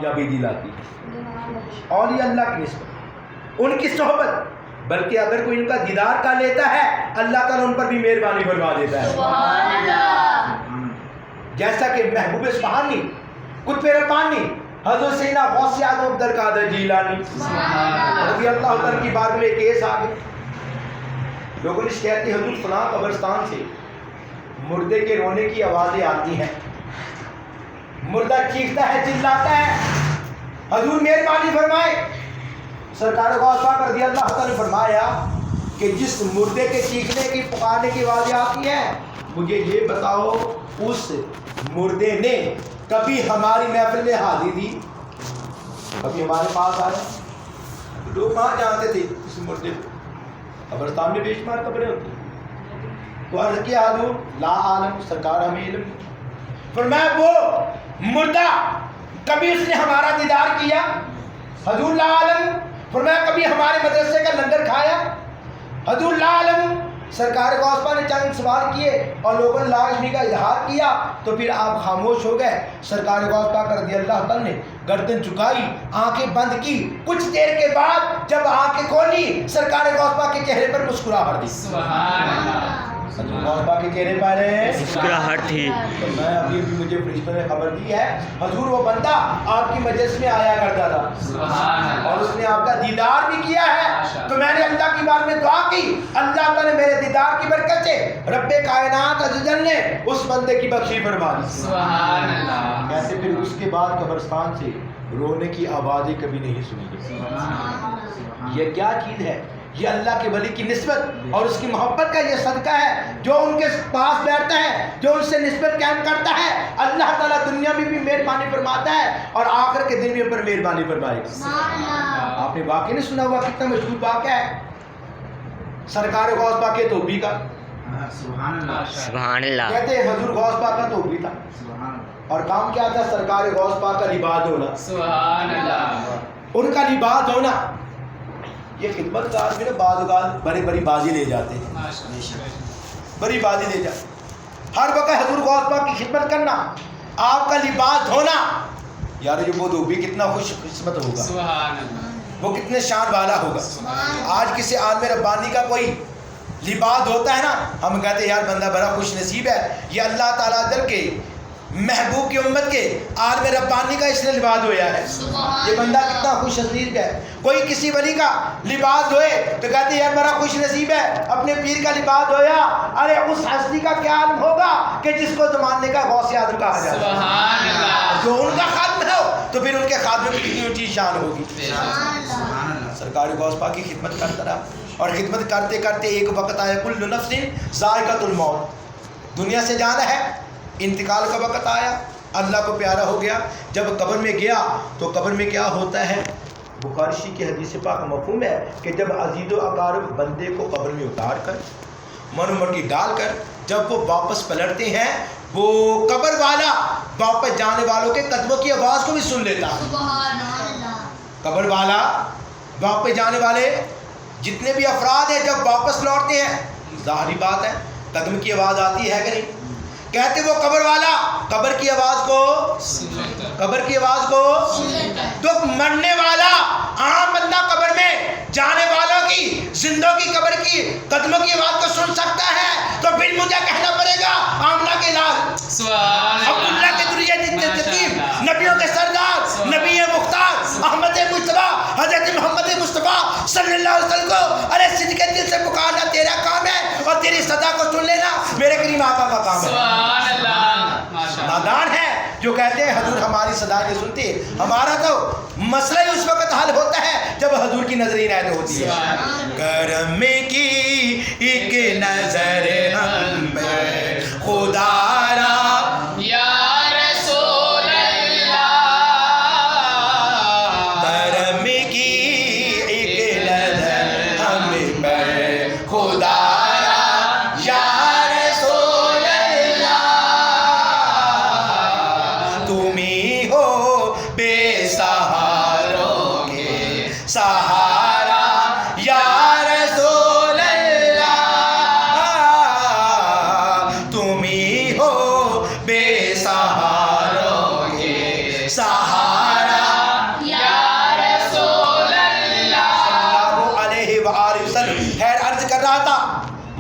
کامیابی دلاتی ہے۔ اولیاء اللہ کی نسبت، ان کی صحبت، بلکہ اگر کوئی ان کا دیدار کر لیتا ہے اللہ تعالیٰ ان پر بھی مہربانی فرما دیتا ہے۔ سبحان اللہ۔ جیسا کہ محبوب سبحانی، قطب ربانی حضرت سیدنا غوث اعظم عبد القادر جیلانی رضی اللہ عنہ کی بارگاہ میں کیس آ گئے۔ لوگوں نے شکایت کی حضور فلاں قبرستان سے مردے کے رونے کی آوازیں آتی ہیں، مردہ چیختا ہے، چلاتا ہے، حضور مہربانی فرمائے۔ سرکار غوث پاک رضی اللہ عنہ نے فرمایا کہ جس مردے کے چیخنے کی پکارنے کی آوازیں آتی ہیں، مجھے یہ بتاؤ اس مردے نے کبھی ہماری محفل میں حاضری دی؟ کبھی ہمارے پاس آیا؟ لوگ کہاں جانتے تھے اس مردے کو؟ قبرستان میں بے شمار قبریں ہوتی ہیں۔ تو عرض کیا حضور لا عالم، سرکار ہمیں علم نہیں۔ فرمایا وہ مردہ کبھی اس نے ہمارا دیدار کیا؟ حضور لا عالم۔ فرمایا کبھی ہمارے مدرسے کا لنگر کھایا؟ حضور لا عالم۔ سرکار غوث پاک نے چند سوال کیے اور لوگوں نے لا علمی کا اظہار کیا تو پھر آپ خاموش ہو گئے۔ سرکار غوث پاک رضی اللہ تعالیٰ نے گردن جھکائی، آنکھیں بند کی، کچھ دیر کے بعد جب آنکھیں کھولی سرکار غوث پاک کے چہرے پر مسکراہٹ دی۔ سبحان اللہ۔ غوث پاک کے چہرے پر مسکراہٹ تھی۔ میں ابھی مجھے فرشتوں نے خبر دی ہے حضور وہ بندہ آپ کی مجلس میں آیا کرتا تھا اور اس نے آپ کا دیدار بھی کیا ہے، تو میں نے اللہ کی بار میں دعا کی، اللہ تعالیٰ نے میرے دیدار کی برکت سے رب کائنات عز و جل نے اس بندے کی بخشی فرما دی۔ سبحان اللہ۔ کیسے پھر اس کے بعد قبرستان سے رونے کی آوازیں کبھی نہیں سنی گئی۔ یہ کیا چیز ہے؟ یہ اللہ کے ولی کی نسبت اور اس کی محبت کا یہ صدقہ ہے۔ جو ان کے پاس بیٹھتا ہے، جو ان سے نسبت قائم کرتا ہے، اللہ تعالیٰ دنیا میں بھی مہربانی فرماتا ہے اور آخر کے دن بھی ان پر مہربانی فرمائے گا۔ آپ نے واقعہ نہیں سنا ہوا کتنا مشہور واقعہ ہے سرکار غوث پاک کے توبی کا؟ سبحان اللہ۔ کہتے ہیں حضور غوث پاک کا توبی تھا اور کام کیا تھا؟ سرکار غوث پاک کا لباس ہونا۔ سبحان اللہ۔ ان کا لباس ہونا۔ یہ خدمت کار میں نا بعض اوقات بڑی بازی لے جاتے ہیں، بڑی بازی لے جاتے، ہر وقت حضور غوث پاک کی خدمت کرنا، آپ کا لباس دھونا، یار یہ وہ دھوبی کتنا خوش قسمت ہوگا، سبحان اللہ۔ وہ کتنے شان والا ہوگا۔ آج کسی عالم ربانی کا کوئی لباس ہوتا ہے نا، ہم کہتے ہیں یار بندہ بڑا خوش نصیب ہے، یہ اللہ تعالیٰ دل کے محبوب کی امت کے عالم ربانی کا اس نے لباس دھویا ہے، یہ بندہ کتنا خوش نصیب ہے۔ کوئی کسی ولی کا لباس دھوئے تو کہتے ہیں یار بڑا خوش نصیب ہے، اپنے پیر کا لباس دھویا۔ ارے اس ہستی کا کیا عالم ہوگا کہ جس کو زمانے کا غوث اعظم کہا جاتا ہے، سبحان اللہ۔ جو ان کا خادم ہو تو پھر ان کے خادم کی کتنی اونچی شان ہوگی۔ سرکار غوث پاک کی خدمت کرتا رہا اور خدمت کرتے کرتے ایک وقت آیا کل نفس ذائقۃ الموت، دنیا سے جانا ہے، انتقال کا وقت آیا، اللہ کو پیارا ہو گیا۔ جب قبر میں گیا تو قبر میں کیا ہوتا ہے؟ بخاری شریف کی حدیث پاک مفہوم ہے کہ جب عزیز و اقارب بندے کو قبر میں اتار کر من مرگی ڈال کر جب وہ واپس پلٹتے ہیں، وہ قبر والا واپس جانے والوں کے قدموں کی آواز کو بھی سن لیتا ہے۔ قبر والا واپس جانے والے جتنے بھی افراد ہیں جب واپس لوٹتے ہیں، ظاہری بات ہے قدم کی آواز آتی ہے کہ نہیں؟ کہتے وہ قبر والا قبر کی آواز کو تو مرنے والا عام بندہ قبر میں جانے والوں کی زندوں کی قبر کی قدموں کی آواز کو سن سکتا ہے، تو پھر مجھے کہنا پڑے گا آمنہ کے لال، عبداللہ کے ذریعہ نبیوں کے سردار، نبی مختار احمد مصطفیٰ حضرت محمد مصطفیٰ صلی اللہ علیہ وسلم کو ارے صدق دل سے پکارنا تیرا کام ہے اور تیری صدا کو سن لینا میرے کریم آقا کا کام ہے۔ نادان ہے جو کہتے ہیں حضور ہماری صدا نہیں سنتے، ہمارا تو مسئلہ ہی اس وقت حل ہوتا ہے جب حضور کی نظر عنایت ہوتی ہے۔ کرم کی ایک نظر ہم پر خدا را یا رسول اللہ، کرم کی ایک نظر ہم پر خدا را یا رسول اللہ، تم ہی ہو بے سہاروں کے سہارا یا رسول اللہ،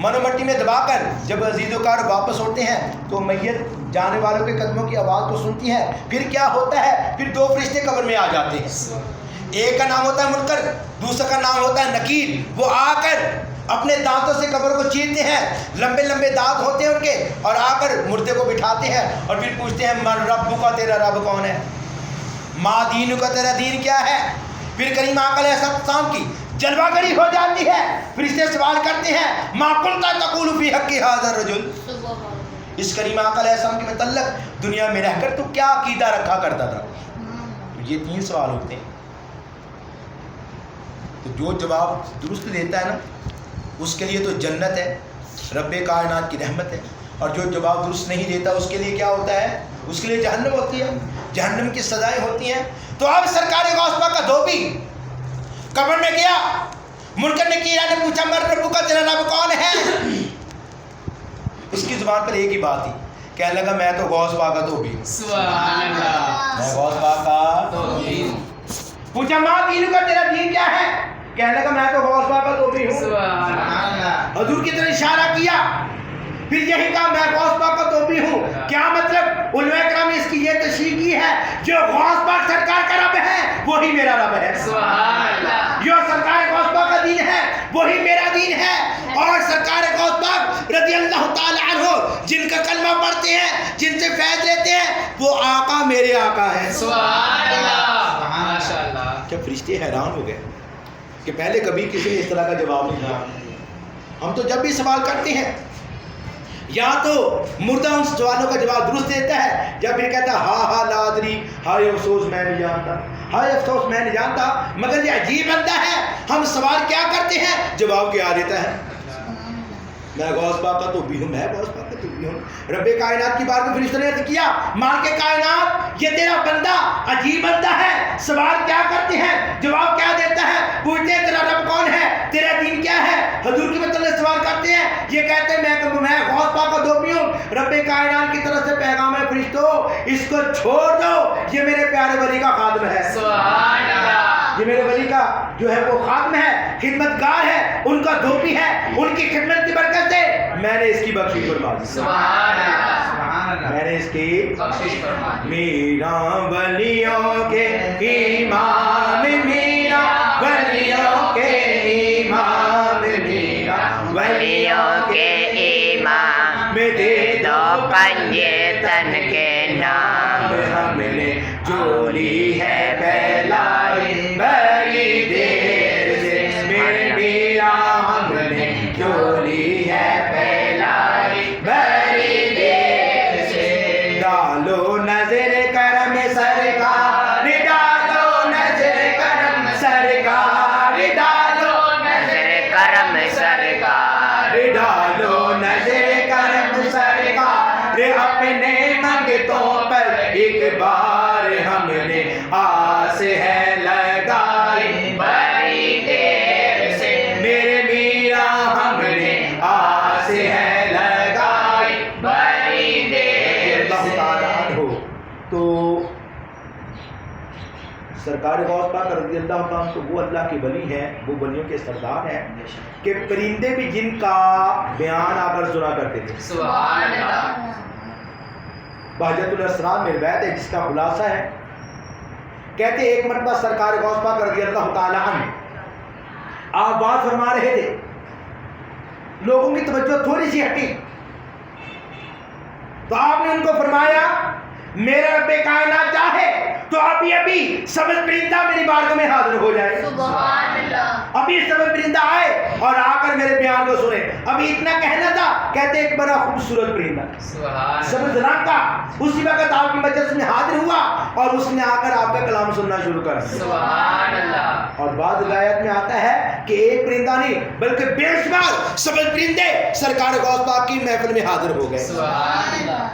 منو مٹی میں دبا کر جب عزیز و کار واپس ہوتے ہیں تو میت جانے والوں کے قدموں کی آواز کو سنتی ہے. پھر کیا ہوتا ہے؟ پھر دو فرشتے قبر میں آ جاتے ہیں. ایک کا نام ہوتا ہے منکر, دوسرا کا نام ہوتا ہے نکیر. وہ آ کر اپنے دانتوں سے قبر کو چیرتے ہیں, لمبے لمبے دانت ہوتے ہیں ان کے, اور آ کر مردے کو بٹھاتے ہیں اور پھر پوچھتے ہیں من رب کا, تیرا رب کون ہے؟ ما دین کا, تیرا دین کیا ہے؟ پھر کریم آقا علیہ السلام کی جلوہ گری ہو جاتی ہے. فرشتے سوال کرتے ہیں ما قلت تقول فی حق ھذا الرجل, اس کریم آقا علیہ السلام کے متعلق دنیا میں رہ کر تو کیا عقیدہ رکھا کرتا تھا؟ یہ 3 سوال ہوتے ہیں. تو جو جواب درست دیتا ہے نا اس کے لیے تو جنت ہے, رب کائنات کی رحمت ہے, اور جو جواب درست نہیں دیتا اس کے لیے کیا ہوتا ہے؟ اس کے لیے جہنم ہوتی ہے, جہنم کی سزائیں ہوتی ہیں. تو اب سرکار غوث پاک کا دھوبی قبر میں گیا, منکر نکیر نے پوچھا من رب کا, تیرا رب کون ہے؟ اس کی زبان پر ایک ہی بات تھی, کہنے لگا میں تو غوث پاک کا دھوبی ہوں. سبحان اللہ. میں غوث پاک کا توحید. پوچھا ماں دین کا, تیرا دین کیا ہے؟ کہنے لگا میں تو غوث پاک کا دھوبی ہوں. سبحان اللہ. حضور کی طرف اشارہ کیا, پھر یہی کہا میں غوث پاک کا دھوبی ہوں. کیا مطلب؟ علماء کرام نے اس کی یہ تشریح کی ہے جو غوث پاک سرکار کا رب ہے وہی میرا رب ہے. سبحان اللہ. جو سرکار غوث پاک کا دین ہے وہی میرا دین ہے. اور سرکار غوث پاک رضی اللہ تعالی عنہ جن کا کلمہ پڑھتے ہیں, جن سے فیض لیتے ہیں, وہ آقا میرے آقا ہے. سبحان اللہ. ماشاء اللہ. جب فرشتے حیران ہو گئے کہ پہلے کبھی کسی نے اس طرح کا جواب نہیں دیا. ہم تو جب بھی سوال کرتے ہیں یا تو مردہ ان سوالوں کا جواب درست دیتا ہے یا پھر کہتا ہے ہاں ہاں لا ادری, ہائے افسوس میں نہیں جانتا, ہائے افسوس میں نہیں جانتا. مگر یہ عجیب بندہ ہے, ہم سوال کیا کرتے ہیں جواب کیا دیتا ہے. میں غوث پاک کا توبی ہوں, میں غوث پاک کا توبی ہوں. رب کائنات کی بات میں فرشتوں نے عرض کیا مالک کائنات یہ تیرا بندہ عجیب بندہ ہے, سوال کیا کرتے ہیں جواب کیا دیتا ہے. پوچھتے ہیں تیرا رب کون ہے, تیرا دین کیا ہے. حضور کی مطلب سوال کرتے ہیں, یہ کہتے ہیں میں غوث پاک کا دھوبی ہوں. رب کائنات کی طرف سے پیغام ہے فرشتوں اس کو چھوڑ دو, یہ میرے پیارے ولی کا خادم ہے. سبحان اللہ. یہ میرے ولی کا جو ہے وہ خادم ہے, خدمتگار ہے, ان کا دھوبی ہے. ان کی خدمت کی برکت سے میں نے اس کی بخشش فرما دی. سبحان اللہ. سبحان اللہ. میں نے اس کی بخشش فرما دی. میرا ولیوں کے امام, میرا ولیوں کے امام, میرا ولیوں کے امام دے دو پنجے تن کے نام. ہم نے جو لی ہے پہلائی بڑی دیر سے, میرے میرا ہم نے جو لی ہے پہلائی بڑی دیر سے. ڈالو نظر کرم سرکار, ڈالو نظر کرم سرکار, ڈالو نظر کرم سرکار, ڈالو نظر کرم سرکار. اپنے منگتوں پر ایک بار ہم نے آس ہے لگائی بڑی دیر سے, میرے میرا ہم نے آس ہے لگائی بڑی دیر اللہ سے. تعالیٰ عنہ. تو سرکار غوث پاک رضی اللہ تعالیٰ عنہ تو وہ اللہ کے ولی ہیں, وہ ولیوں کے سردار ہیں کہ پرندے بھی جن کا بیان آ کر سنا کرتے تھے. سبحان اللہ. بہجت الاسرار میں روایت ہے جس کا خلاصہ ہے, کہتے ایک مرتبہ سرکار غوث پاک رضی اللہ تعالی عنہ آپ بات فرما رہے تھے, لوگوں کی توجہ تھوڑی سی ہٹی تو آپ نے ان کو فرمایا میرا رب کائنات چاہے تو ابھی ابھی سبز پرندہ میری بارگاہ میں حاضر ہو جائے. سبحان اللہ. ابھی سبز پرندہ آئے اور آ کر میرے بیان کو سنے. ابھی اتنا کہنا تھا, کہتے ایک بڑا خوبصورت پرندہ سبحان سبز رنگ کا اسی وقت آپ کی مجلس میں حاضر ہوا اور اس نے آ کر آپ کا کلام سننا شروع کر دیا. سبحان اللہ. اور بعض روایت میں آتا ہے کہ ایک پرندہ نہیں بلکہ بے شمار سبز پرندے سرکار غوث پاک کی محفل میں حاضر ہو گئے. سبحان اللہ.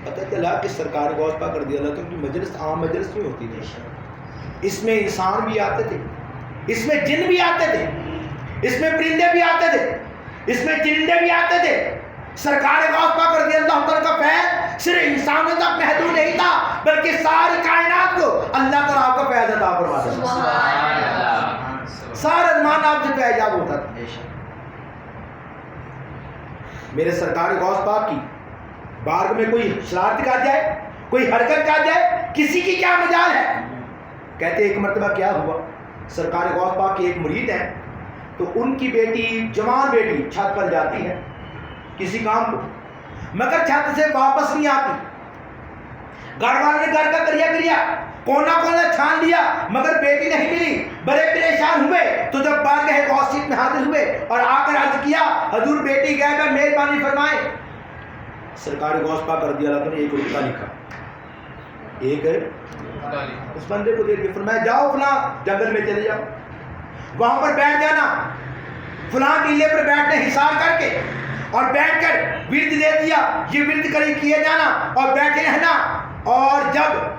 پتہ چلا کہ سرکار غوث پاک رضی اللہ عنہ کی مجلس عام مجلس نہیں ہوتی تھی. اس میں انسان بھی آتے تھے, اس میں جن بھی آتے تھے, اس میں پرندے بھی آتے تھے, اس میں چرندے بھی آتے تھے. سرکار غوث پاک رضی اللہ عنہ کا فیض صرف انسانوں تک محدود نہیں تھا بلکہ ساری کائنات کو اللہ تعالیٰ آپ کا فیض عطا فرماتا تھا. سبحان اللہ. سارا زمان آپ سے فیض یاب ہوتا تھا. میرے سرکار غوث پاک کی بارگاہ میں کوئی شرارت کر جائے, کوئی حرکت کر جائے, کسی کی کیا مجال ہے. کہتے ایک مرتبہ کیا ہوا, سرکار غوث پاک کے ایک مرید ہیں, تو ان کی بیٹی, جوان بیٹی چھت پر جاتی ہے کسی کام کو, مگر چھت سے واپس نہیں آتی. گھر والے نے گھر کا کریا کونا چھان لیا, مگر بیٹی نہیں ملی. بڑے پریشان ہوئے تو جب بارگاہ غوثیت میں حاضر ہوئے اور آ کر عرض کیا حضور بیٹی غائب ہے, مہربانی فرمائیں. سرکار غوث پاک رضی اللہ عنہ نے ایک رکعہ لکھا, ایک اس بندے کو دے کے فرمایا جاؤ فلاں جنگل میں چلے جاؤ, وہاں پر بیٹھ جانا, فلاں ٹیلے پر بیٹھنے حصار کر کے, اور بیٹھ کر ورد دے دیا, یہ ورد کیے جانا اور بیٹھے رہنا, اور جب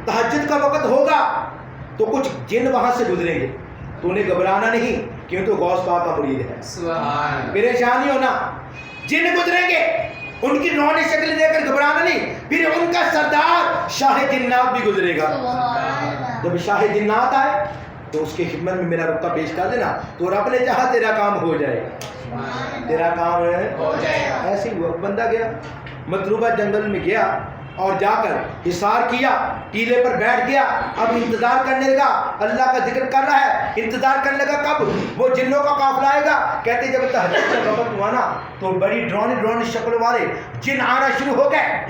تہجد کا وقت ہوگا تو کچھ جن وہاں سے گزریں گے, تو انہیں گھبرانا نہیں کیوں تو غوث پاک کا مرید ہے. پریشان نہیں ہونا, جن گزریں گے ان کی روحانی شکل دے کر گھبرانا نہیں. پھر ان کا سردار شاہ جنات بھی گزرے گا. جب شاہ جنات آئے تو اس کی خدمت میں میرا رکعہ پیش کر دینا, تو رب نے چاہا تیرا کام ہو جائے گا, تیرا کام ہو جائے گا. ایسے ہی ہوا, بندہ گیا مطلوبہ جنگل میں گیا اور جا کر حصار کیا, ٹیلے پر بیٹھ گیا. اب انتظار کرنے لگا, اللہ کا ذکر کر رہا ہے, انتظار کرنے لگا کب وہ جنوں کا قافلہ آئے گا. کہتے جب تہجد کا وقت ہوا نا تو بڑی ڈرونی شکل والے جن آنا شروع ہو گئے.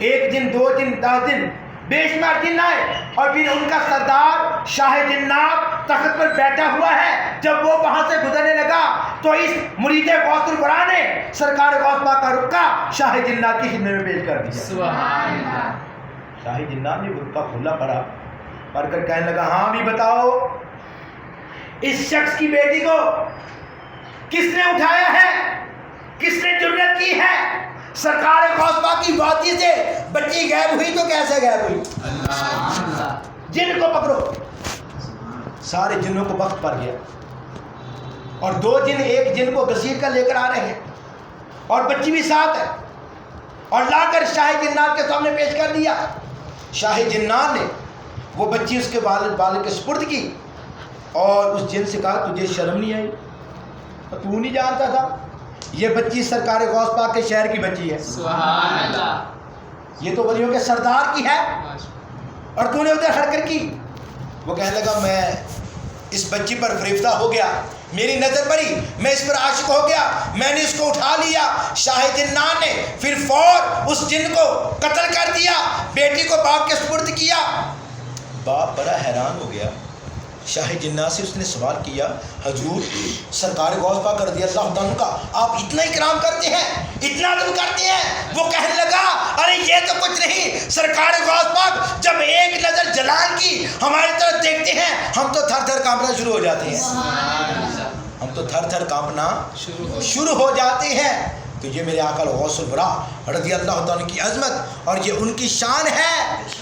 1 دن 2 دن 10 دن بے شمار جن آئے, اور پھر ان کا سردار شاہ جنات تخت پر بیٹھا ہوا ہے. جب وہ وہاں سے گزرنے لگا تو اس مرید غوث البرا نے سرکار غوث پاک کا رکعہ شاہ جنات کی خدمت میں پیش کر دیا. سبحان اللہ. شاہ جنات نے رکعہ کھلا پڑھ کر کہنے لگا ہاں بھی بتاؤ اس شخص کی بیٹی کو کس نے اٹھایا ہے, کس نے جرت کی ہے. سرکار غوث پاک کی وادی سے بچی غائب ہوئی تو کیسے غائب ہوئی؟ جن کو پکڑو. سارے جنوں کو وقت پڑ گیا, اور 2 جن ایک جن کو گھسیٹ کر لے کر آ رہے ہیں, اور بچی بھی ساتھ ہے, اور لا کر شاہ جنات کے سامنے پیش کر دیا. شاہ جنات نے وہ بچی اس کے والد کے سپرد کی, اور اس جن سے کہا تجھے شرم نہیں آئی, تو نہیں جانتا تھا یہ بچی سرکار غوث پاک کے شہر کی بچی ہے. سبحان اللہ. یہ تو ولیوں کے سردار کی ہے, اور تو نے ادھر حرکت کی. وہ کہنے لگا میں اس بچی پر فریفتہ ہو گیا, میری نظر پڑی, میں اس پر عاشق ہو گیا, میں نے اس کو اٹھا لیا. شاہ جنان نے پھر فور اس جن کو قتل کر دیا, بیٹی کو باپ کے سپرد کیا. باپ بڑا حیران ہو گیا. شاہ جنات سے اس نے سوال کیا حضور سرکار غوث پاک رضی اللہ عنہ کا آپ اتنا اکرام کرتے ہیں, اتنا ادب کرتے ہیں. وہ کہنے لگا ارے یہ تو کچھ نہیں, سرکار غوث پاک جب ایک نظر جلال کی ہماری طرف دیکھتے ہیں ہم تو تھر تھر کانپنا شروع ہو جاتے ہیں, ہم تو تھر تھر کانپنا شروع ہو جاتے ہیں. تو یہ میرے آقا غوث البرا رضی اللہ عنہ کی عظمت اور یہ ان کی شان ہے.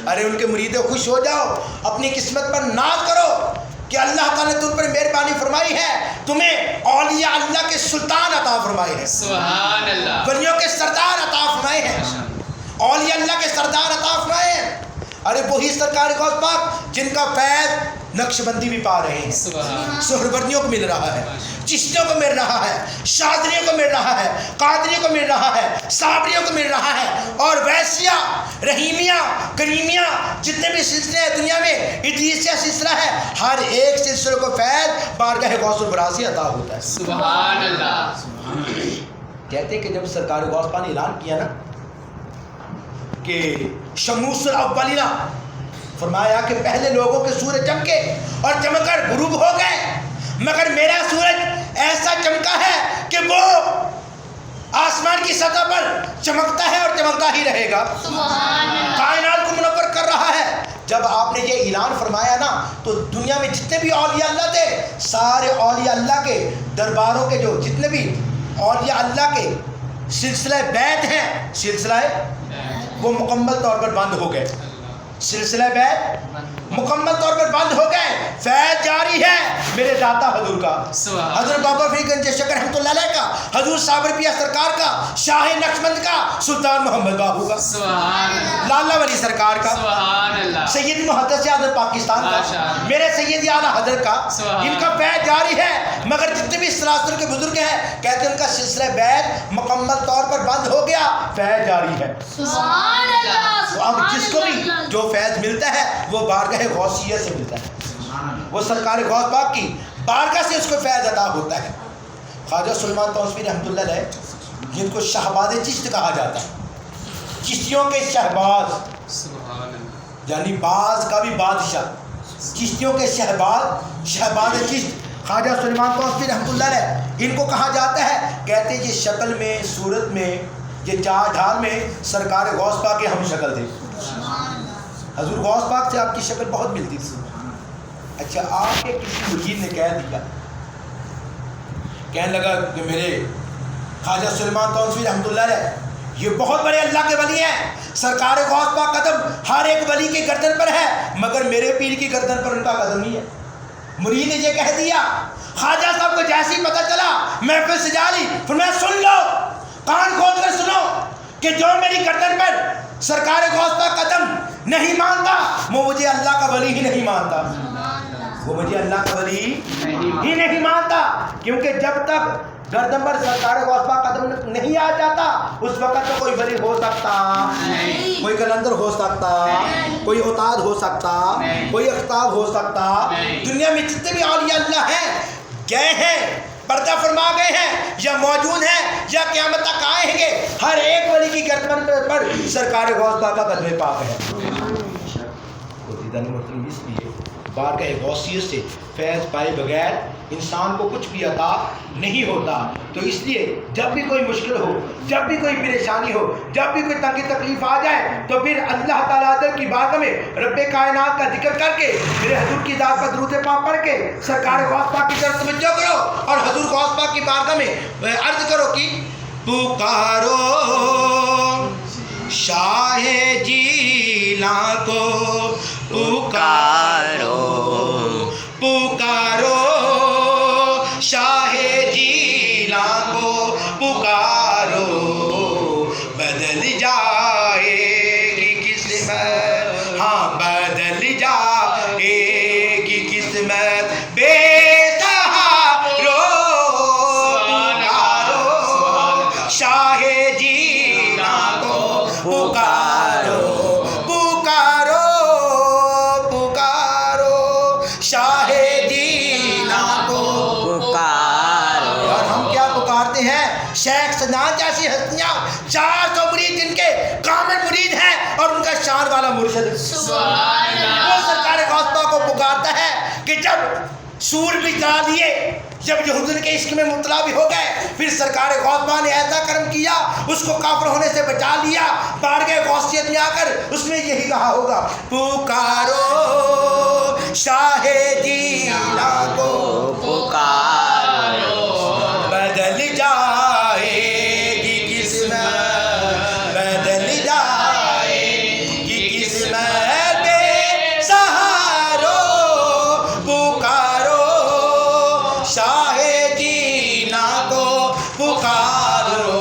ارے ان کے مریدوں خوش ہو جاؤ, اپنی قسمت پر ناز کرو کہ اللہ تعالیٰ نے تم پر مہربانی فرمائی ہے, تمہیں اولیاء اللہ کے سلطان عطا فرمائے ہیں, سبحان اللہ. ولیوں کے سردار عطا فرمائے ہیں, اولیاء اللہ کے سردار عطا فرمائے ہیں. ارے وہی سرکار غوث پاک جن کا فیض نقش بندی بھی پا رہے ہیں, سہروردیوں کو مل رہا ہے, چشتیوں کو مل رہا ہے, شاذلیوں کو مل رہا ہے, قادریوں کو مل رہا ہے, صابریوں کو مل رہا ہے, اور ویسیا رحیمیہ کریمیہ جتنے بھی سلسلے ہیں دنیا میں, ادریسیہ سلسلہ ہے, ہر ایک سلسلے کو فیض بارگاہ غوث البرا سے عطا ہوتا ہے. سبحان اللہ. کہتے ہیں کہ جب سرکار غوث پاک نے اعلان کیا نا کہ شموس الاولین, فرمایا کہ پہلے لوگوں کے سورج چمکے اور چمک کر غروب ہو گئے, مگر میرا سورج ایسا چمکا ہے کہ وہ آسمان کی سطح پر چمکتا ہے اور چمکتا ہی رہے گا, کائنات کو منور کر رہا ہے. جب آپ نے یہ اعلان فرمایا نا تو دنیا میں جتنے بھی اولیاء اللہ تھے, سارے اولیاء اللہ کے درباروں کے جو جتنے بھی اولیاء اللہ کے سلسلہ بیعت ہیں, سلسلہ وہ مکمل طور پر بند ہو گئے, سلسلہ بیعت مکمل طور پر بند ہو گئے. فیض جاری ہے میرے داتا حضور کا, حضرت بابا فرید گنج شکر رحمۃ اللہ علیہ کا, حضور صابر پیا سرکار کا, شاہ نقشبند کا, سلطان محمد بابو کا, لالا ولی سرکار کا, سید محدث اعظم پاکستان کا، ماشاءاللہ، میرے سید اعلیٰ حضرت کا، سبحان ان کا بیعت جاری ہے، مگر جتنے بھی سلاسل کے بزرگ ہیں کہتے ہیں ان کا سلسلہ بیعت مکمل طور پر بند ہو گیا، فیض جاری ہے۔ سبحان اللہ، تو اب جس کو بھی سبحان اللہ۔ جو فیض ملتا ہے وہ بارگاہ غوثیہ سے ملتا ہے، وہ سرکار غوث پاک کی بارگاہ سے اس کو فیض عطا ہوتا ہے۔ خواجہ سلیمان توسوی رحمۃ اللہ علیہ جن کو شہباز چشت کہا جاتا ہے، چشتیوں کے شہباز، سبحان اللہ، یعنی باز کا بھی بادشاہ، چشتیوں کے شہباز چشت خواجہ سلیمان توسوی رحمۃ اللہ علیہ ان کو کہا جاتا ہے۔ کہتے ہیں یہ شکل میں، صورت میں، یہ چال ڈھال میں سرکار غوث پاک کے ہم شکل تھے۔ حضور غوث پاک سے آپ کی شکل بہت ملتی تھی۔ اچھا، آپ کے کسی مرید نے کہہ دیا، کہنے لگا کہ میرے خواجہ سلیمان توسوی رحمۃ اللہ علیہ یہ بہت بڑے اللہ کے ولی ہیں، سرکار غوث پاک قدم ہر ایک ولی کی گردن پر ہے، مگر میرے پیر کی گردن پر ان کا قدم نہیں ہے۔ مرید نے یہ کہہ دیا، خواجہ صاحب کو جیسے ہی پتہ چلا محفل سجا لی، فرمایا سن لو، کان کھول کر سنو کہ جو میری گردن پر سرکار غوث پاک قدم نہیں مانتا وہ مجھے اللہ کا ولی ہی نہیں مانتا، وہ مجھے اللہ کا ولی ہی نہیں مانتا، کیونکہ جب تک گردن پر سرکار غوث پاک قدم نہیں آ جاتا اس وقت تو کوئی ولی ہو سکتا نہیں، کوئی کلندر ہو سکتا، کوئی اوتاد ہو سکتا، کوئی اختاب ہو سکتا۔ نہیں۔ دنیا میں جتنے بھی اولیاء اللہ ہیں، گئے ہیں، پردہ فرما گئے ہیں، یا موجود ہیں، یا قیامت تک آئیں گے، ہر ایک ولی کی گردن پر سرکار غوث پاک کا قدم پاک ہے۔ اس لیے بارگاہ غوثیت سے فیض پائے بغیر انسان کو کچھ بھی عطا نہیں ہوتا۔ تو اس لیے جب بھی کوئی مشکل ہو، جب بھی کوئی پریشانی ہو، جب بھی کوئی تنگی تکلیف آ جائے تو پھر اللہ تعالیٰ کی بارگاہ میں رب کائنات کا ذکر کر کے، میرے حضور کی ذات پر درود پاک پڑھ کے سرکار غوث پاک کی طرف توجہ کرو اور حضور غوث پاک کی بارگاہ میں عرض کرو کہ پکارو شاہ جیلاں کو، پکارو پکارو شاہ جیلاں کو، پکارو بدل جائے گی قسمت، ہاں بدل جائے گی قسمت، بے سہارو پکارو شاہ جیلاں کو، پکارو پکارو پکارو شاہ جیلاں کو پکارو۔ اور ہم کیا پکارتے ہیں؟ شیخ سدان جیسی ہستیاں، 400 مرید جن کے کامل مرید ہیں اور ان کا شان والا مرشد سبحان اللہ، وہ سرکار غوث پاک کو پکارتا ہے کہ جب سور بھی جلا دیے، جب یہ حضور کے عشق میں مبتلا بھی ہو گئے، پھر سرکار غوث پاک نے ایسا کرم کیا اس کو کافر ہونے سے بچا لیا، بارگاہ غوثیت میں آ کر اس نے یہی کہا ہوگا، پکارو شاہ جیلاں کو، پکارو بدل جائے گی قسمت، بدل جائے گی قسمت، بے سہارو پکارو شاہ جیلاں کو، پکارو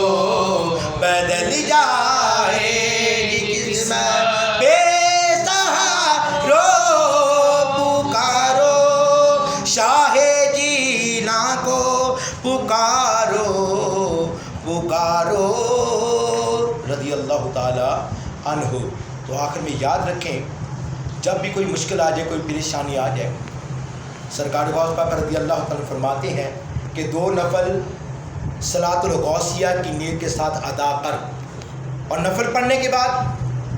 بدل جائے گی قسمت، بے سہارو پکارو شاہ جیلاں کو، پکارو پکارو رضی اللہ تعالی عنہ۔ تو آخر میں یاد رکھیں، جب بھی کوئی مشکل آ جائے، کوئی پریشانی آ جائے، سرکار غوث پاک رضی اللہ تعالیٰ فرماتے ہیں کہ 2 نفل صلاۃ الغوثیہ کی نیت کے ساتھ ادا کر، اور نفل پڑھنے کے بعد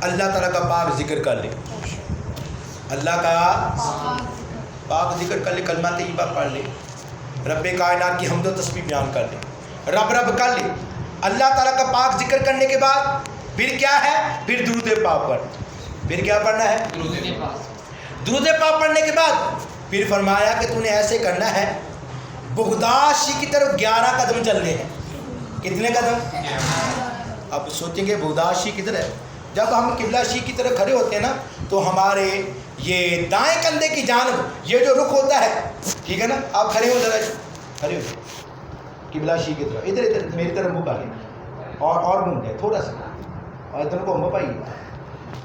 اللہ تعالیٰ کا پاک ذکر کر لے، اللہ کا پاک ذکر کر لے، کلمہ طیبہ پڑھ لے، رب کائنات کی حمد و تسبیح بیان کر لے، رب رب کر لے۔ اللہ تعالیٰ کا پاک ذکر کرنے کے بعد پھر کیا ہے؟ پھر درود پاک پڑھ، پھر کیا پڑھنا ہے؟ درود پاک پڑھنے کے بعد پھر فرمایا کہ تو نے ایسے کرنا ہے، بغداشی کی طرف 11 قدم چلنے ہیں۔ کتنے قدم؟ اب سوچیں گے بغداشی کدھر ہے؟ جب ہم قبلہ شی کی طرف کھڑے ہوتے ہیں نا تو ہمارے یہ دائیں کندھے کی جانب یہ جو رخ ہوتا ہے، ٹھیک ہے نا، آپ کھڑے ہو ذرا، کھڑے ہو قبلہ شی کی طرف، ادھر ادھر میری طرف منہ کر لیں اور گھوم جائے تھوڑا سا، اور ادھر کو منہ پائیے،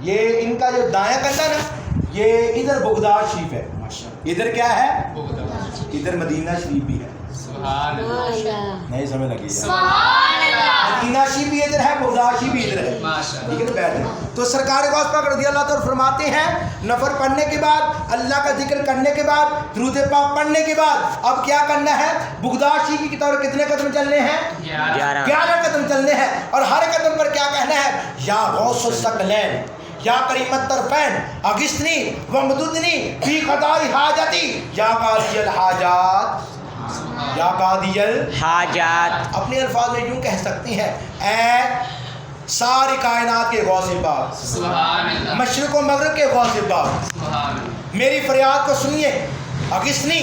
یہ ان کا جو دایاں کندھا نا یہ ادھر بغداد شریف ہے, ادھر کیا ہے, بغداد. ادھر مدینہ شریف بھی ہے. سبحان اللہ. نہیں سمجھ لگی, سبحان اللہ. مدینہ شریف بھی ادھر ہے, بغداد شریف بھی ادھر ہے. ماشاء ٹھیک ہے نا, بیٹھ جائیں. تو سرکار غوث پاک رضی اللہ تعالیٰ فرماتے ہیں نفر پڑھنے کے بعد, اللہ کا ذکر کرنے کے بعد, درود پاک پڑھنے کے بعد اب کیا کرنا ہے. بغداد شریف کی طور کتنے قدم چلنے ہیں, 11 قدم چلنے ہیں. اور ہر قدم پر کیا کہنا ہے, یا غوث الثقلین یا کریم الطرفین اغثنی وامددنی فی قضاء حاجتی یا قاضی الحاجات, یا قاضی حاجات. اپنے الفاظ میں یوں کہہ سکتی ہیں, اے ساری کائنات کے غوث پاک, سبحان اللہ. مشرق و مغرب کے غوث پاک, سبحان اللہ. میری فریاد کو سنیے. اغثنی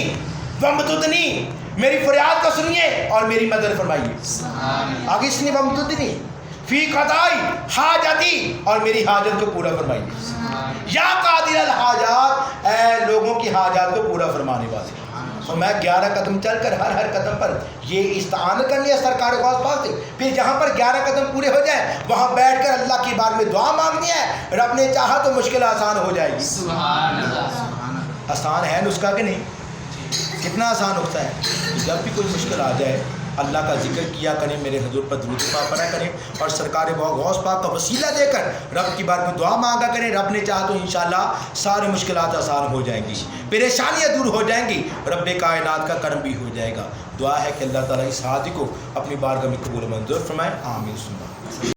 وامددنی, میری فریاد کو سنیے اور میری مدد فرمائیے. سبحان اللہ. اغثنی وامددنی فی قضاء حاجتی, اور میری حاجت کو پورا فرمائیے. یا قاضی الحاجات, اے لوگوں کی حاجات کو پورا فرمانے والے. اور میں 11 قدم چل کر ہر قدم پر یہ استعانت کرنی ہے سرکار غوث پاک سے. پھر جہاں پر 11 قدم پورے ہو جائیں وہاں بیٹھ کر اللہ کی بار میں دعا مانگنی ہے. رب نے چاہا تو مشکل آسان ہو جائے گی. سبحان اللہ. آسان ہے نسخہ کہ نہیں, کتنا آسان ہوتا ہے. جب بھی کوئی مشکل آ جائے اللہ کا ذکر کیا کریں, میرے حضور پر درود پاک پڑھا کریں, اور سرکار غوث پاک کا وسیلہ دے کر رب کی بار میں دعا مانگا کریں. رب نے چاہا تو انشاءاللہ سارے مشکلات آسان ہو جائیں گی, پریشانیاں دور ہو جائیں گی, رب کائنات کا کرم بھی ہو جائے گا. دعا ہے کہ اللہ تعالیٰ اس حاجی کو اپنی بارگاہ میں قبول و منظور فرمائے. آمین.